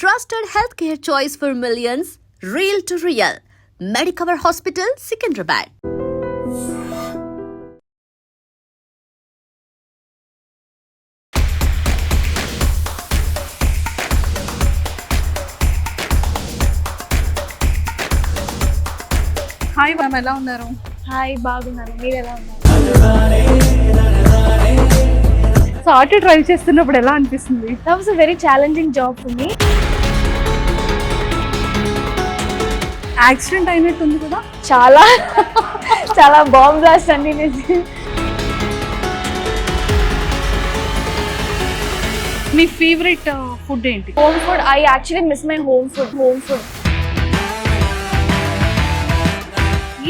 trusted healthcare choice for millions, real to real. Medicover Hospital, Secunderabad. Hi ma'am, ఎలా ఉన్నారు? Hi, బాగున్నాను. మీరు ఎలా ఉన్నారు? సో ఆటో డ్రైవ్ చేస్తున్నప్పుడు ఎలా అనిపిస్తుంది? That was a very challenging job for me. Accident అయినట్టుంది కదా? చాలా చాలా బాంబ్ బ్లాస్ట్ అండి. మీ ఫేవరెట్ ఫుడ్ ఏంటి? Home food. I actually miss my home food.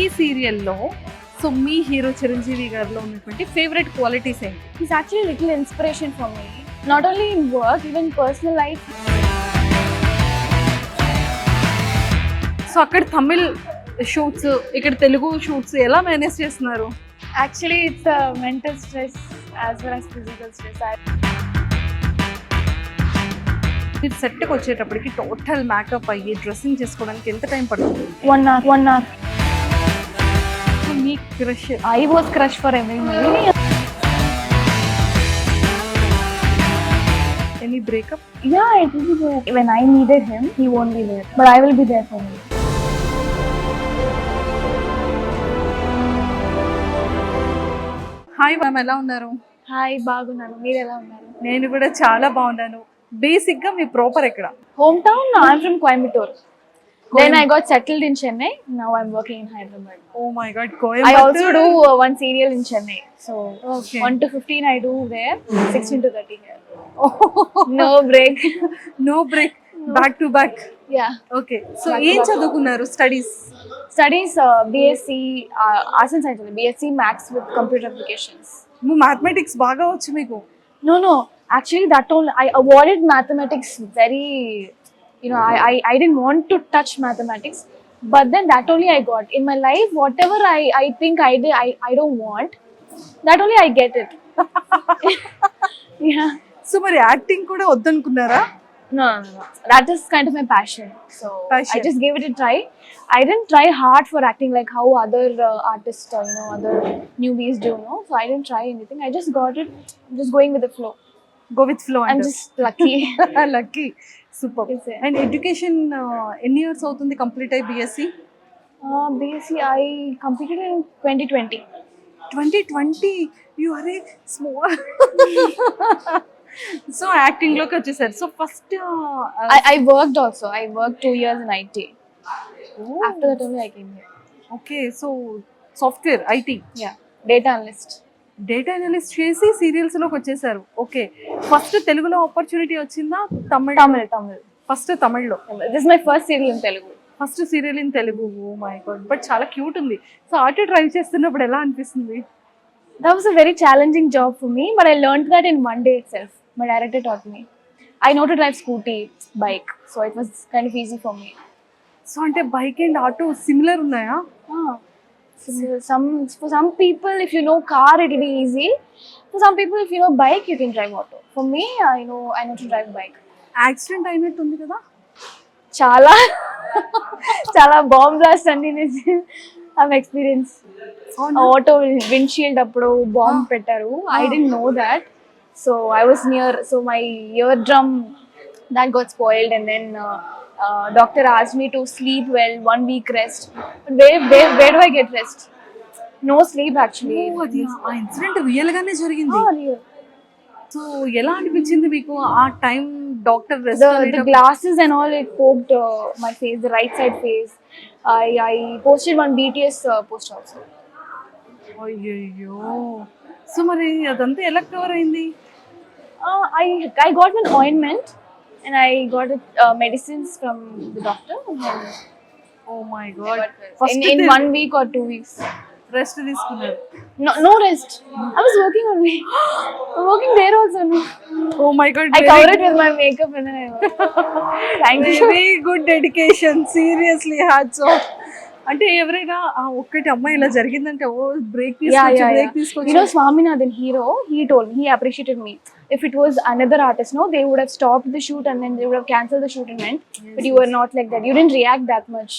ఈ సీరియల్లో సో మీ హీరో చిరంజీవి గారిలో ఉన్నటువంటి ఫేవరెట్ క్వాలిటీస్ ఏంటి? He's actually a little inspiration for me. Not only in work, even personal life. So అక్కడ Tamil shoots, ఇక్కడ Telugu shoots ఎలా manage చేస్తున్నారు? Actually, it's a mental stress as well as physical stress. మీరు సెట్కి వచ్చేటప్పటికి టోటల్ మేకప్ అయ్యి dressing చేసుకోవడానికి ఎంత టైం పడుతుంది? 1 hour. Me crush? I was crush for every movie. Any breakup? Yeah, it will be there. When I needed him, he won't be there. But I will be there for him. Hi ma'am, ఎలా ఉన్నారు? Hi, బాగున్నాను. మీరు ఎలా ఉన్నారు? నేను కూడా చాలా బాగున్నాను. బేసిక్గా మీ ప్రాపర్ ఎక్కడ? Hometown? I'm from Coimbatore. Then I got settled in Chennai. Now I'm working in Hyderabad. Oh my god, I Coimbatore. also do one serial in Chennai. So Okay. 1 to 15 I do there, 16 to 30 here. Oh, No break. no break. Back to back. Yeah. Okay. So Back to ఏం back. చదువుకున్నారు studies? Studies BSc Arts and Science, BSc Maths with computer applications. Mathematics బాగా వచ్చు మీకు? No. Actually, that only I avoided mathematics very. I didn't want to touch mathematics, but then that only I got in my life. Whatever I think I don't want, that only I get it. Yeah. So మరి acting కూడా వద్దనుకున్నారా? No. That is kind of my passion. So Passion. I just gave it a try. I didn't try hard for acting like how other artists, other newbies do. No, so I didn't try anything. I just got it. I'm just going with the flow. Go with flow I'm అంటే just lucky. Lucky. Super. Yes, sir. And education ఎన్ని years అవుతుంది complete అయ్యి BSc? BSc I completed in 2020. 2020. You are a small. So acting లోకి వచ్చేసారు. So first I worked also. I worked 2 years in IT. After that only I came here. Okay. So software IT Yeah, data analyst. Data analyst చేసి serials లోకి వచ్చేసారు. Okay. First తెలుగులో opportunity వచ్చిందా? Tamil. First తమిళ్లో. This is my first serial in Telugu. First serial in Telugu. Oh my god, but చాలా cute ఉంది. So auto drive చేస్తున్నప్పుడు ఎలా అనిపిస్తుంది? That was a very challenging job for me, but I learned that in one day itself. My director taught me. I know to drive scooty, bike, so it was kind of easy for me. So అంటే bike and auto similar ఉన్నాయా? So for some people, if you know car, it will be easy. For some people, if you know bike, you can drive auto. For me, I know to drive bike. Accident అయినట్టుంది కదా? చాలా bomb blast అండి. I've experienced. Auto windshield అప్పుడు bomb పెట్టారు. I didn't know that. So I was near. So my eardrum that got spoiled, and then doctor asked me to sleep well, 1 week rest. But where do I get rest? No sleep actually. అది ఆ incident real గానే జరిగింది. Real. So ఎలా అనిపించింది మీకు ఆ time? Doctor The glasses and all, it poked my face, the right side face. I posted one BTS post also. అయ్యయ్యో. So మరి అదంతా ఎలా కవర్ అయింది? I got an ointment and I got medicines from the doctor. Oh my god. In 1 week or 2 weeks. Rest తీసుకున్నారు? No rest. I was working on me. I'm working there also. No? Oh my god. I covered it with my makeup and then I worked. Thank you. Very good dedication. Seriously hats off. అంటే ఎవరైనా ఒక్కటి అమ్మాయి ఇలా జరిగిందంటే ఓ break Yeah, తీసుకోవచ్చు yeah, break yeah. తీసుకోవచ్చు. You know, Swaminathan hero, he told me, he appreciated me. If it was another artist, no, they would have stopped the shoot and then they would have cancelled the shoot and went. But you were not like that. You didn't react that much.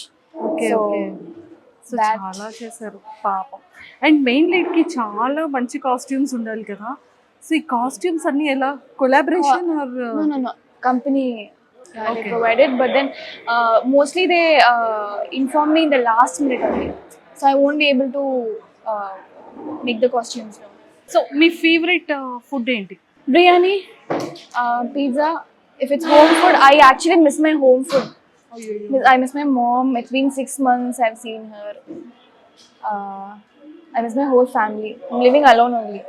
Okay So, okay. So that- చాలా చేశారు పాపం. And main lead కి చాలా మంచి costumes ఉండాలి కదా. So ఈ costumes అన్ని ఎలా collaboration or No. Company they Okay. provided, but then mostly they inform me in the last minute only. So I won't be able to make the costumes now. So me favourite food ఏంటి? Biryani, pizza. If it's home food, I actually miss my home food. I miss my mom. It's been 6 months I've seen her. I miss my whole family. I'm living alone only.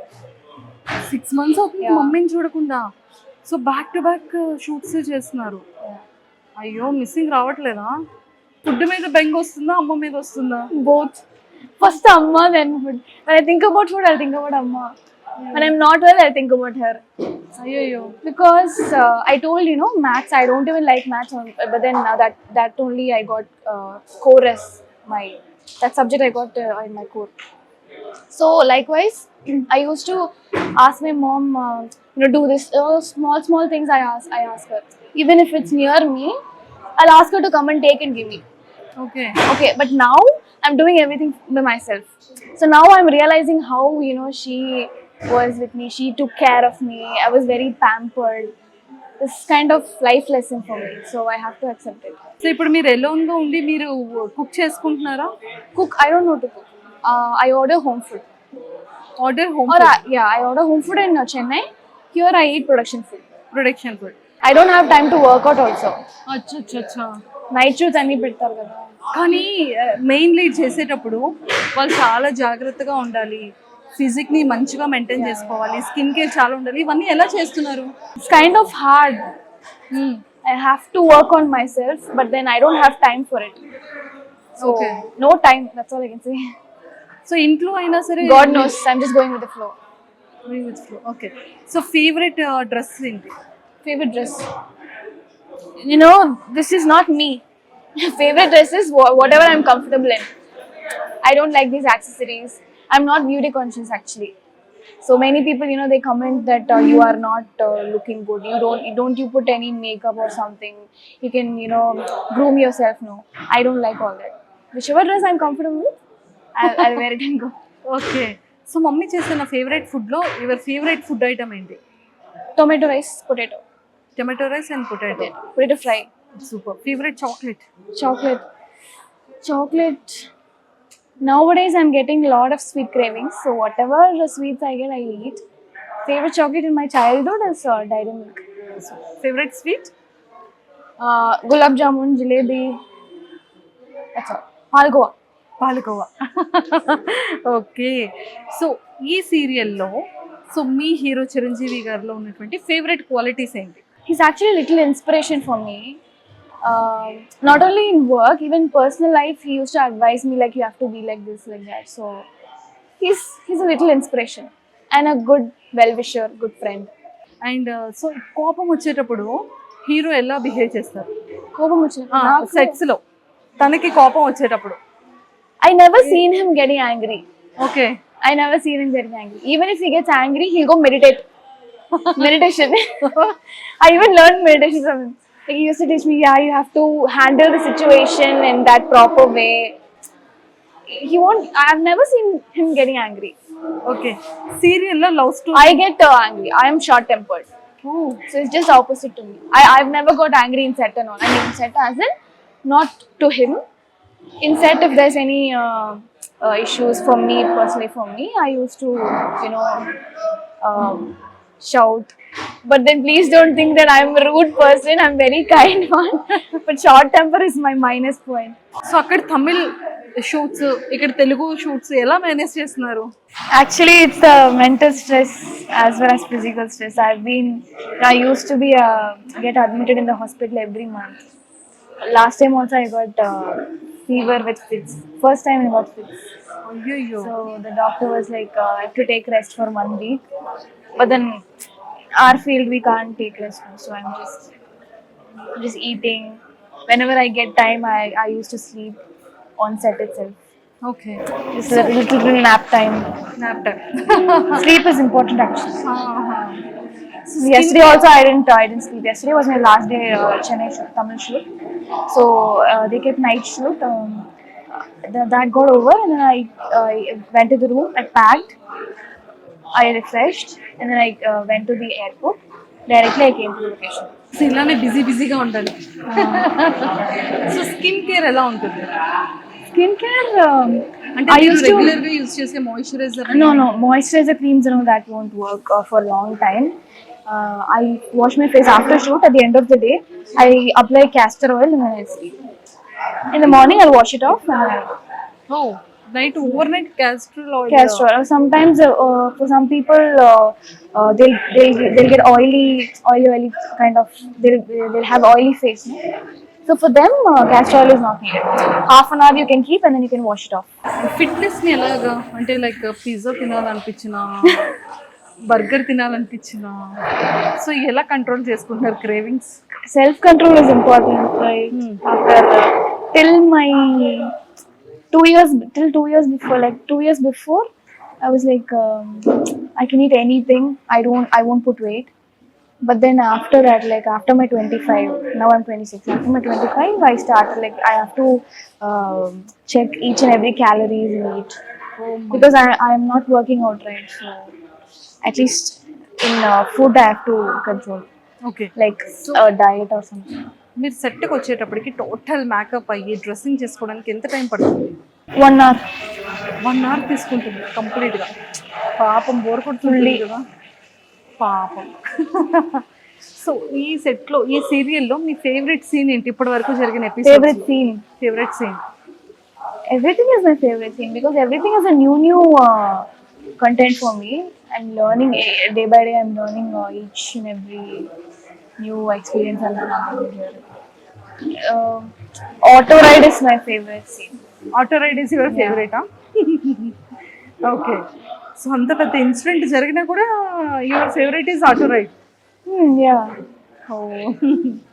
6 months అవుతుంది Yeah. మమ్మీని చూడకుండా. So back to back shoots చేస్తున్నారు. అయ్యో missing రావట్లేదా? Food మీద బెంగ వస్తుందా, అమ్మ మీద వస్తుందా? Both. First Amma, then food. When I think about food, I'll think about Amma. When I'm not well, I'll think about her. అయ్యో. Because I told maths. I don't even like maths, but then that only I got core as that subject I got in my core. So likewise, I used to ask my mom, do this small things. I ask her, even if it's near me, I'll ask her to come and take and give me. Okay. Okay, but now I'm doing everything by myself. So now I'm realizing how she was with me. She took care of me. I was very pampered. This kind of life lesson for me. So I have to accept it. So ఇప్పుడు మీరు alone గా ఉండి మీరు cook చేసుకుంటున్నారా? Cook, I don't know to cook. I order home food. Order home Or I order home food in Chennai. Here I eat production food. Production food. I don't have time to work out also. అచ్చా. Night shoots అన్ని పెడతారు కదా. కానీ main lead చేసేటప్పుడు వాళ్ళు చాలా జాగ్రత్తగా ఉండాలి, ఫిజిక్ ని మంచిగా మెయింటైన్ చేసుకోవాలి, స్కిన్ కేర్ చాలా ఉండాలి. ఇవన్నీ ఎలా చేస్తున్నారు? It's kind of hard. I have to work on myself, but then I don't have time for it. So Okay. no time. That's all I can say. So ఇంట్లో అయినా సరే God knows. I'm just going with the flow. Okay. So favourite dress ఏంటి? Favorite dress. This is not me. Favorite dress is whatever I'm comfortable in. I don't like these accessories. I'm not beauty conscious actually. So many people, they comment that you are not looking good. You put any makeup or something. You can, groom yourself. No, I don't like all that. Whichever dress I'm comfortable with, I'll wear it and go. Okay. So mummy చేసిన favourite food లో your favourite food item ఏంటి? Tomato rice, potato. Tomato rice and potato. Potato fry. Super. Favourite chocolate? Chocolate. Nowadays I'm getting a lot of sweet cravings. So whatever sweets I get, I eat. Favorite chocolate in my childhood is Dairy Milk. Favourite sweet? Gulab jamun, jalebi. That's all. Palgoa. Palkova. Okay. So ఈ సీరియల్లో so మీ hero Chiranjeevi గారిలో ఉన్నటువంటి favourite qualities ఏంటి? He's actually a little inspiration for me. Not only in work, even personal life, he used to advise me like you have to be like this, like that. So he's a little inspiration and a good well-wisher, good friend. And so కోపం వచ్చేటప్పుడు hero ఎలా behave చేస్తారు కోపం వచ్చిన sets లో? తనకి కోపం వచ్చేటప్పుడు I never seen him getting angry. Okay. I never seen him getting angry. Even if he gets angry, he'll go meditate. Meditation. I even learned meditation from him. Like he used to teach me, you have to handle the situation in that proper way. I've never seen him getting angry. Okay. సీరియల్లో love story? I get angry. I am short tempered. So it's just opposite to me. I've never got angry in set and all. I mean, in set as in, not to him. In set, if there's any issues for me, personally for me, I used to, shout. But then please don't think that I'm a rude person. I'm very kind one. But short temper is my minus point. So అక్కడ Tamil shoots, ఇక్కడ Telugu shoots ఎలా manage చేస్తున్నారు? Actually, it's the mental stress as well as physical stress. I used to get admitted in the hospital every month. Last time also I got fever with fits. First time I got fits. అయ్యో. So the doctor was like, I have to take rest for 1 week. But then our field we can't take rest. So I'm just eating. Whenever I get time, I used to sleep. on set itself. Okay. Just a little nap time. Nap time. Sleep is important actually. Yesterday also I didn't sleep. Yesterday was my last day Chennai shoot, Tamil shoot. So they kept night shoot. That got over and then I went to the room. I packed. I refreshed and then I went to the airport. Directly I came to the location. So ఇలానే బిజీగా ఉండాలి. So skin care ఎలా ఉంటుంది? Skincare. అంటే I మీరు used to. Regular గా use చేసే moisturiser? No, moisturizer creams and all that won't work for a long time. I wash my face after shoot. At the end of the day, I apply castor oil and then I sleep. In the morning, I'll wash it off. Oh, night over night castor oil. Castor oil. Sometimes for some people, they'll get oily kind of. They'll have oily face. No? So for them, castor oil is not needed. Half an hour you can keep and then you can wash it off. Fitness ని ఎలాగా, అంటే like pizza తినాలనిపించినా, burger తినాలనిపించినా, so ఎలా control చేసుకుంటున్నారు cravings? Self-control is important. Like after till 2 years before, like 2 years before, I was like, I can eat anything. I won't put weight. But then after that, like after my 25, now I'm 26. After my 25, I started like I have to check each and every calories we eat because I am not working out, right? So at least in food I have to control, okay. like diet or something. మీరు సెట్కి వచ్చేటప్పటికి total makeup అయ్యి dressing చేసుకోవడానికి ఎంత time పడుతుంది? 1 hour. 1 hour తీసుకుంటుంది కంప్లీట్గా. పాపం బోర్ కొడుతుంది కదా పాపం. సో ఈ సెట్లో, ఈ సీరియల్లో మీ ఫేవరెట్ సీన్ ఏంటి ఇప్పటి వరకు జరిగిన episode? Favourite scene Everything is my favorite thing because everything is a new content for me. I'm learning day by day. I'm learning each and every new experience I'm having here. Auto ride is my favorite scene. Auto ride is your ఫేవరెటా? Okay. So అంత పెద్ద incident జరిగినా కూడా your favourite is auto ride. Yeah.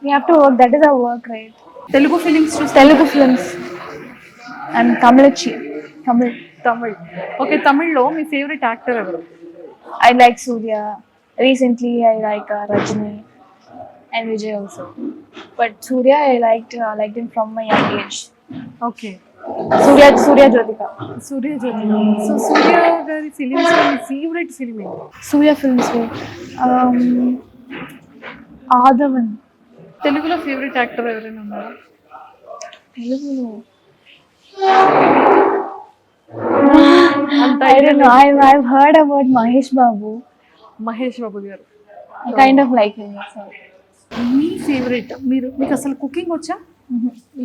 We have to work. That is our work, right? Telugu films చూస్తే? Telugu films. I'm Tamil. Okay. తమిళ్లో మీ favourite actor ఎవరు? I like Surya. Recently, I like Rajini and Vijay also. But Surya, I liked him from my young age. Okay. Surya Jyotika. Suryajyothi. So సూర్య గారి films మీ favourite film ఏంటి? Surya films. Adavan. తెలుగులో favourite actor ఎవరైనా ఉన్నారా? Telugu. I don't know. I've heard about Mahesh Babu. Mahesh Babu గారు. I kind of like him. So. Me favourite, మీకు అసలు cooking వచ్చా?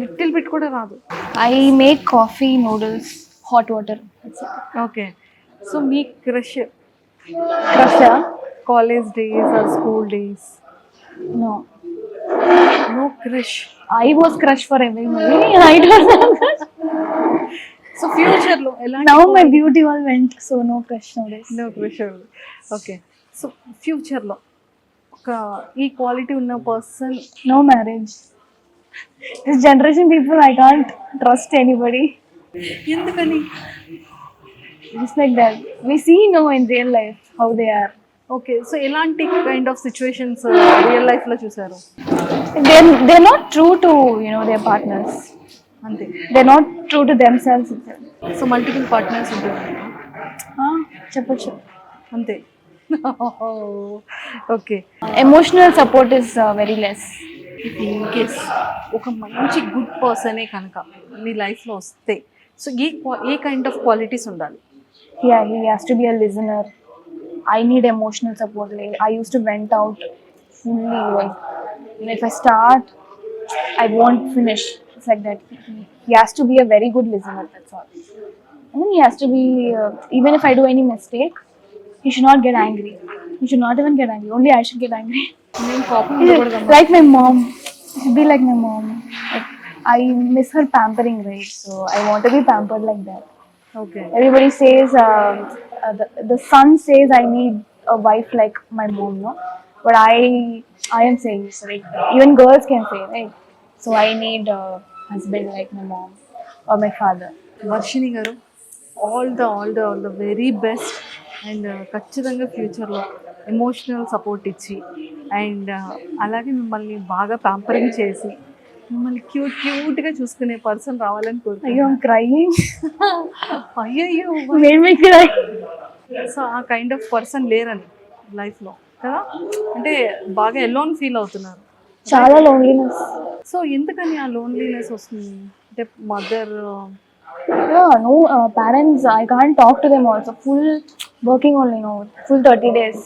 Little bit కూడా రాదు? I make coffee, noodles, hot water. That's it. Okay. So మీ crush Russia? College days or school days? No. No crush. I was crush for everybody. I don't have crush. So future లో ఎలా? Now my beauty all went, so no crush nowadays. No crush. Okay. So future లో ఒక ఈ quality ఉన్న person? No marriage. This generation people, I can't trust anybody. ఎందుకని? Just like that. We see no in real life how they are. Okay. So ఎలాంటి kind of situations real life లో చూసారు? They're not true to their partners. అంతే. They're not true to themselves itself. So multiple partners ఉంటారు చెప్పచ్చు. అంతే. Okay. Emotional support is very less. In case ఒక మంచి good పర్సనే కనుక మీ లైఫ్లో వస్తే, so A kind of qualities ఉండాలి? Yeah, he has to be a listener. I need emotional support. Like, I used to vent out fully. Like, if I start, I won't finish. It's like that. He has to be a very good listener. That's all. And then he has to be. Even if I do any mistake, he should not get angry. He should not even get angry. Only I should get angry. నేను కోపం ఉండకూడదమ్మా. Like my mom. He should be like my mom. Like, I miss her pampering, right? So I want to be pampered like that. Okay. Everybody says the son says I need a wife like my mom, no? But I am saying this, like even girls can say, right? So I need a husband like my mom, or my father. Varshini గారు, all the very best. And ఖచ్చితంగా ఫ్యూచర్లో emotional support ఇచ్చి and అలాగే మిమ్మల్ని బాగా pampering చేసి మిమ్మల్ని క్యూట్గా చూసుకునే పర్సన్ రావాలని Ayyo, I'm crying. అయ్యయ్యో, Made me cry. సో ఆ కైండ్ ఆఫ్ పర్సన్ లేరని లైఫ్లో కదా, అంటే బాగా ఎలోన్ ఫీల్ అవుతున్నారు. Chala loneliness. సో ఎందుకని ఆ లోన్లీనెస్ వస్తుంది? అంటే mother Yeah, no parents. I can't talk to them also. Full working only, no. Full 30 days.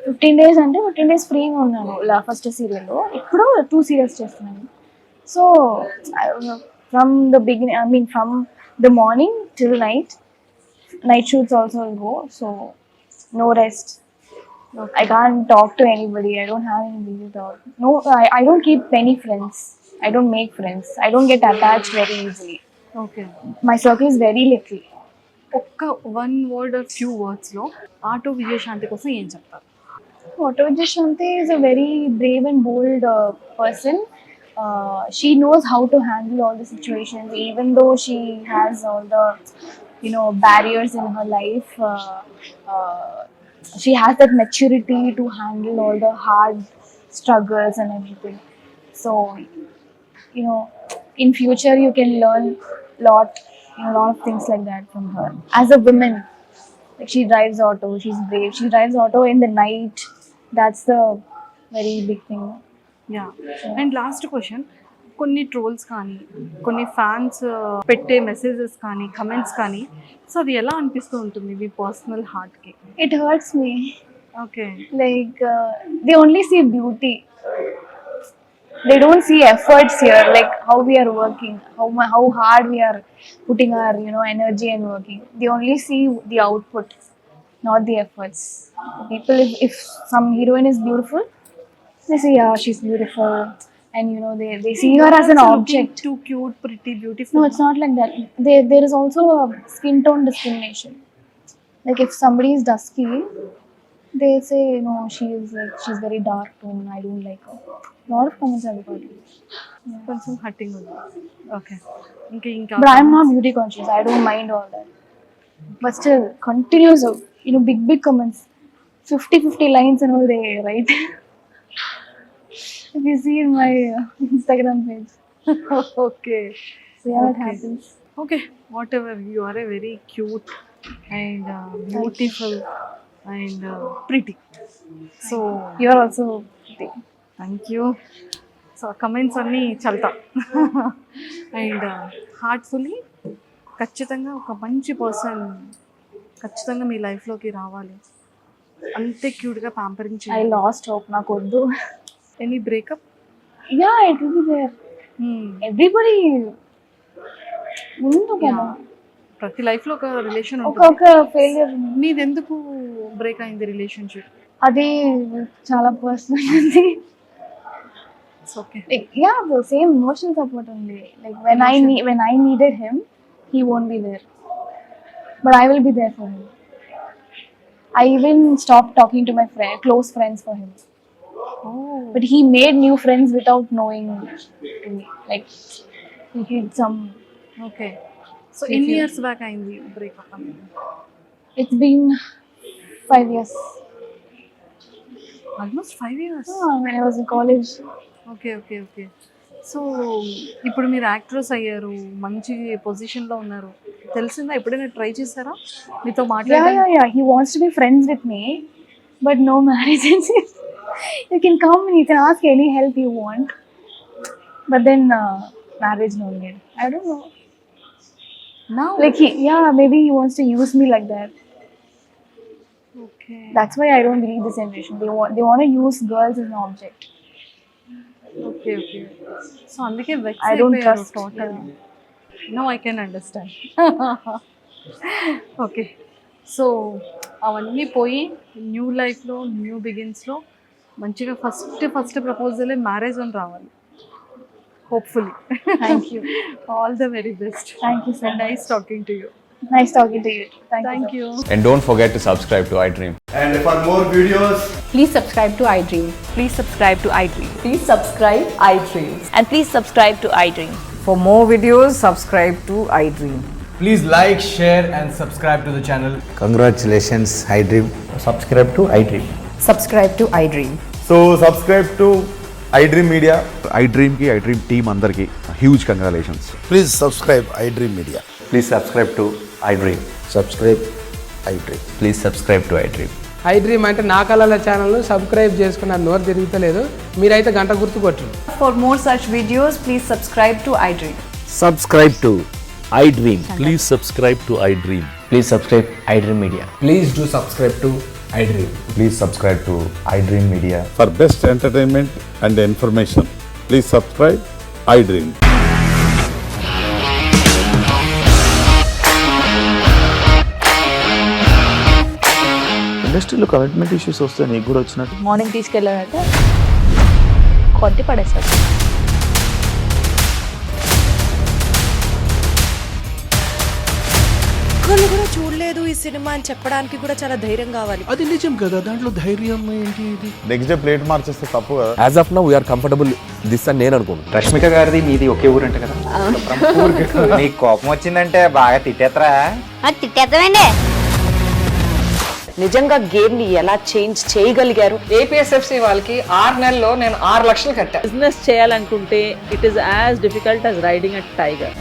15 days అంటే 15 days ఫ్రీగా ఉన్నాను ఫస్ట్ సీరియల్లో. ఇప్పుడు 2 సీరియల్స్ చేస్తున్నాను. So from the beginning, I mean from the morning till night shoots also will go. So no rest. I can't talk to anybody. I don't have any to talk. No, I don't keep many friends. I don't make friends. I don't get attached very easily. Okay. My circle is very little. ఒక్క one word or few వర్డ్స్లో auto Vijayashanti కోసం ఏం చెప్తారు? Auto Shanti is a very brave and bold person. She knows how to handle all the situations, even though she has all the, barriers in her life. She has that maturity to handle all the hard struggles and everything. So, in future you can learn a lot of things like that from her. As a woman, like she drives auto, she's brave. She drives auto in the night. That's the very big thing. Yeah. And last question, కొన్ని trolls కానీ కొన్ని fans పెట్టే messages కానీ comments కానీ, so అది ఎలా అనిపిస్తూ ఉంటుంది మీ పర్సనల్ హార్ట్కి? It hurts me. Okay. Like they only see beauty. They don't see efforts here, like how we are working, how hard we are putting our energy and working. They only see the output, not the efforts. People, if some heroine is beautiful, they say, yeah, she's beautiful, and they see her as an object. Too cute, pretty, beautiful. No, it's not like that. There is also a skin tone discrimination. Like if somebody is dusky, they say, no, she's very dark tone, I don't like her. Lot of comments are about it. కొంచెం హట్టింగ్ ఉంది. Okay. ఇంకా But I'm not beauty conscious. I don't mind all that. But still, continuous, big comments. 50 lines and all they write. If you see in my Instagram page. Okay. So yeah, it Okay. happens. Okay, whatever, you are a very cute and beautiful and pretty. So You are also pretty. Thank you. So comments అన్నీ చల్తా. And heartfully ఖచ్చితంగా ఒక మంచి person ఖచ్చితంగా మీ లైఫ్లోకి రావాలి, అంతే క్యూట్గా ప్యాంపరింగ్ I చేయాలి. lost hope. Nakoddu. Any breakup? Yeah, it will be there. Everybody. Undu kada. ప్రతి లైఫ్లో ఒక రిలేషన్ ఉంటుంది. ఒక ఫెయిలియర్. మీది ఎందుకు బ్రేక్ అయింది రిలేషన్షిప్? అది చాలా పర్సనల్ ఉంది. Okay. Yeah, the same emotional support only. Like when I needed him, he won't be there, but I will be there for him. I even stopped talking to my close friends for him. Oh. But he made new friends without knowing me. Like he did some. Okay. So ఎన్ని years back అయింది breakup? It's been 5 years. Almost 5 years. When I was in college. Okay okay okay. So ఇప్పుడు మీరు actress అయ్యారు, మంచి పొజిషన్లో ఉన్నారు, తెలిసిందా? ఎప్పుడైనా ట్రై చేశారా మీతో మాట్లాడారు? Yeah. He wants to be friends with me, but no marriage. You can come and you can ask any help you want, but then marriage no need. I don't know. Now? Like maybe he wants to use me like that. Okay. That's why I don't believe this generation. They want to use girls as an object. Okay okay. So అందుకే వెక్స్ I don't అయిపోయారు trust. Total. No I can understand. Okay. So అవన్నీ పోయి new లైఫ్లో new బిగిన్స్లో మంచిగా first ప్రపోజలే marriage అని రావాలి, hopefully. Thank you. All the very best. Thank you so much. Nice talking to you. Nice talking to you. Thank you. Thank you. And don't forget to subscribe to iDream. And for more videos, Please subscribe to iDream. Please subscribe to iDream. Please subscribe iDream. And please subscribe to iDream. For more videos, subscribe to iDream. Please like, share, and subscribe to the channel. Congratulations, iDream. Subscribe to iDream. Subscribe to iDream. So subscribe to iDream Media. iDream ki iDream team అందరికి huge congratulations. Please subscribe iDream Media. Please subscribe to iDream. Subscribe iDream. Please subscribe to iDream. I dream అంటే నా కళల ఛానల్ను subscribe చేసుకున్న నోరు తిరుగుతలేదు, మీరైతే గంట గుర్తు కొట్టండి. For more such videos, please subscribe to iDream. Subscribe to iDream. Please subscribe to iDream. Please subscribe iDream Media. Please do subscribe to iDream. Please subscribe to iDream Media. For best entertainment and information, please subscribe iDream. ఇండస్ట్రీలో commitment issues వస్తే నీకు కూడా వచ్చినట్టు morning తీసుకెళ్ళాలంటే కొట్టి పడేస్తారు. ఒక్కళ్ళు కూడా చూడలేదు ఈ సినిమా అని చెప్పడానికి కూడా చాలా ధైర్యం కావాలి. అది నిజం కదా, దాంట్లో ధైర్యం ఏంటి? ఇది నెక్స్ట్ డే ప్లేట్ మార్చేస్తే తప్పు కదా. As of now we are comfortable this అని నేను అనుకుంటున్నాను. రష్మిక గారిది మీది ఒకే ఊరంట కదా. నీకు కోపం వచ్చిందంటే బాగా తిట్టేత్తరా? తిట్టేద్దామండి. నిజంగా గేమ్ ని ఎలా చేంజ్ చేయగలిగారు? ఏపీఎస్ఎఫ్సి వాళ్ళకి 6 నెలల్లో నేను 6 లక్షలు కట్టా. బిజినెస్ చేయాలనుకుంటే it is as difficult as riding a tiger.